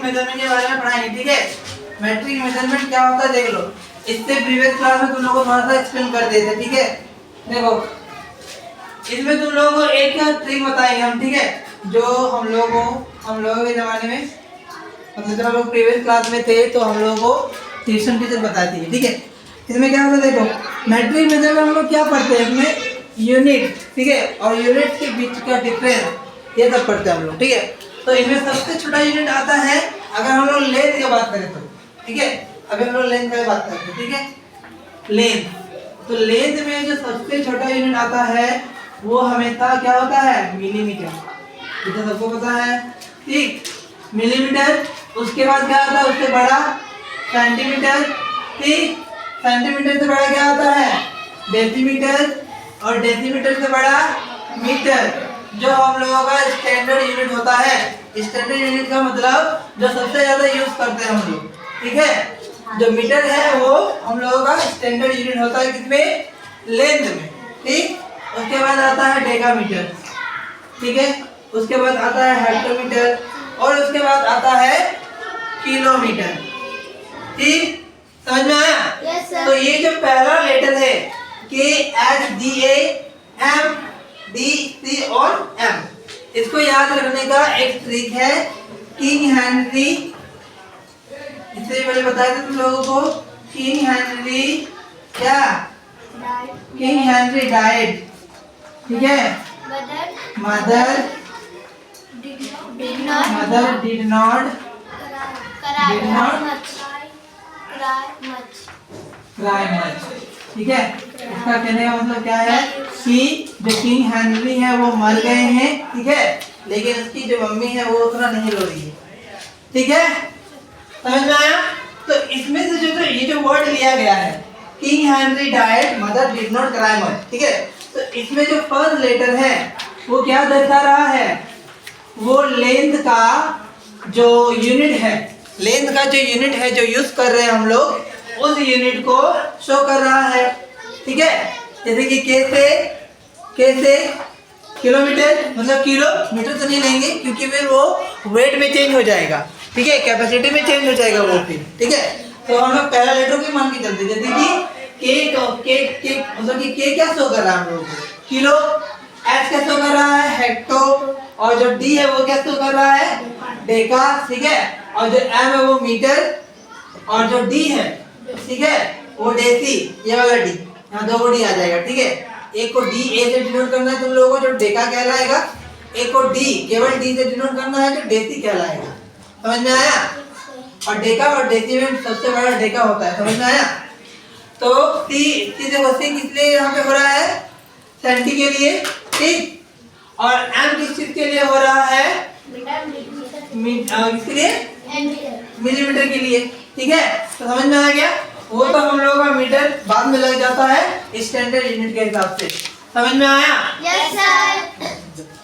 Measurement के बारे में पढ़ाएंगे, ठीक है। मैट्रिक मेजरमेंट क्या होता है देख लो। इससे प्रीवियस क्लास में तुम लोगों को थोड़ा सा एक्सप्लेन कर देते, ठीक है। देखो इसमें तुम लोगों को एक ट्रिक बताएंगे हम, ठीक है, जो हम लोगों के जमाने में, मतलब जब हम लोग प्रीवियस क्लास में थे तो हम लोगों को ट्यूशन टीचर बताती है, ठीक है। इसमें क्या होता है देखो, मैट्रिक मेजरमेंट हम लोग क्या पढ़ते हैं, इसमें यूनिट, ठीक है, और यूनिट के बीच का डिफरेंस ये सब पढ़ते हैं हम लोग, ठीक है। तो इसमें सबसे छोटा यूनिट आता है, अगर हम लोग लेंथ की बात करें तो, ठीक है। अभी हम लोग लेंथ की बात करते हैं, ठीक है। लेंथ, तो लेंथ में जो सबसे छोटा यूनिट आता है वो हमेशा क्या होता है, मिलीमीटर, ये तो सबको पता है, ठीक, मिलीमीटर। उसके बाद क्या आता है, उससे बड़ा सेंटीमीटर, ठीक, सेंटीमीटर से बड़ा क्या होता है, डेसीमीटर, और डेसीमीटर से बड़ा मीटर, जो हम लोगों का स्टैंडर्ड यूनिट होता है। स्टैंडर्ड यूनिट का मतलब जो सबसे ज्यादा यूज करते हैं हम लोग, ठीक है। जो मीटर है वो हम लोगों का स्टैंडर्ड यूनिट होता है, किसमें, लेंथ में, ठीक। उसके बाद आता है डेकामीटर, ठीक है। उसके बाद आता है हेक्टोमीटर, और उसके बाद आता है किलोमीटर, ठीक, समझ में आया? Yes, sir. तो ये जो पहला लेटर है KHDAMDC और M, इसको याद रखने का एक ट्रिक है। किंग हेनरी, इससे पहले बताया था तुम लोगों को, किंग हेनरी क्या, किंग हेनरी डाइड, ठीक है। Mother did not cry much, ठीक है। इसका कहने का मतलब क्या है कि जो किंग हेनरी है वो मर गए हैं, ठीक है, लेकिन उसकी जो मम्मी है वो उतना नहीं रो रही है, ठीक है, समझ में आया? तो इसमें से जो ये जो वर्ड लिया गया है, king Henry died, mother did not cry much, ठीक है। तो इसमें जो फर्स्ट लेटर है वो क्या दर्शा रहा है, वो लेंथ का जो यूनिट है, लेंथ का जो यूनिट है जो यूज कर रहे हैं हम लोग, उस यूनिट को शो कर रहा है, ठीक है। जैसे कि के से किलोमीटर, मतलब किलोमीटर तो नहीं लेंगे क्योंकि फिर वो वेट में चेंज हो जाएगा, ठीक है, कैपेसिटी में चेंज हो जाएगा वो फिर, ठीक है। तो हम लोग पहला लेटर को मान के चलते, जैसे कि के मतलब कि के क्या शो कर रहा है हम लोग को, किलो, एच क्या शो कर रहा है, हेक्टो, और जो डी है वो क्या शो कर रहा है, डेका, ठीक है, और जो एम है वो मीटर, और जो डी है, ठीक है, वो डेसी, ये वाला डी, यहाँ दो डी आ जाएगा, ठीक है। एक को डी ए से डिनोट करना है तुम लोगों को, जो डेका कहलाएगा, एक को डी केवल डी से डिनोट करना है, जो डेसी कहलाएगा, समझ में आया? और डेका और डेसी में सबसे बड़ा डेका होता है, समझ में आया? तो सी देखो, सी किस लिए यहाँ पे हो रहा है, सेंटी के लिए, ठीक, और एम किस चीज के लिए हो रहा है, किसके लिए, मिलीमीटर के लिए, ठीक है। तो समझ में आ गया? वो तो हम लोगों का मीटर बाद में लग जाता है स्टैंडर्ड यूनिट के हिसाब से, समझ में आया? Yes, sir.